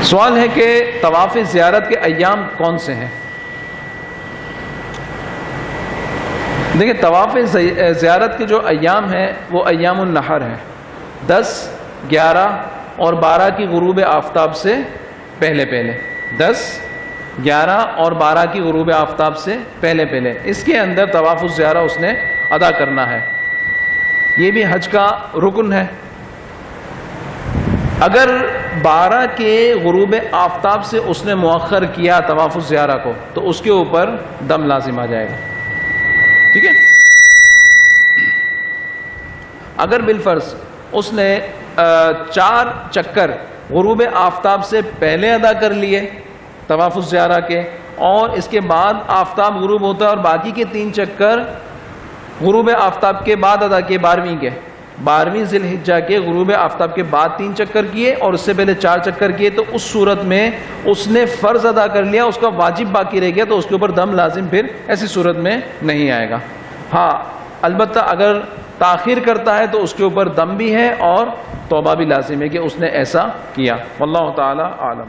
سوال ہے کہ طواف زیارت کے ایام کون سے ہیں؟ دیکھیں، طواف زیارت کے جو ایام ہیں وہ ایام النحر ہیں، 10، 11 اور 12 کی غروب آفتاب سے پہلے 10، 11 اور 12 کی غروب آفتاب سے پہلے اس کے اندر طواف الزیارہ اس نے ادا کرنا ہے۔ یہ بھی حج کا رکن ہے۔ اگر 12 کے غروب آفتاب سے اس نے مؤخر کیا طواف الزیارہ کو تو اس کے اوپر دم لازم آ جائے گا، ٹھیک ہے؟ اگر بالفرض اس نے 4 چکر غروب آفتاب سے پہلے ادا کر لیے طواف الزیارہ کے، اور اس کے بعد آفتاب غروب ہوتا ہے اور باقی کے 3 چکر غروب آفتاب کے بعد ادا کیے، 12ویں ذی الحجہ کے غروب آفتاب کے بعد 3 چکر کیے اور اس سے پہلے 4 چکر کیے، تو اس صورت میں اس نے فرض ادا کر لیا، اس کا واجب باقی رہ گیا، تو اس کے اوپر دم لازم پھر ایسی صورت میں نہیں آئے گا۔ ہاں البتہ اگر تاخیر کرتا ہے تو اس کے اوپر دم بھی ہے اور توبہ بھی لازم ہے کہ اس نے ایسا کیا۔ واللہ تعالی عالم۔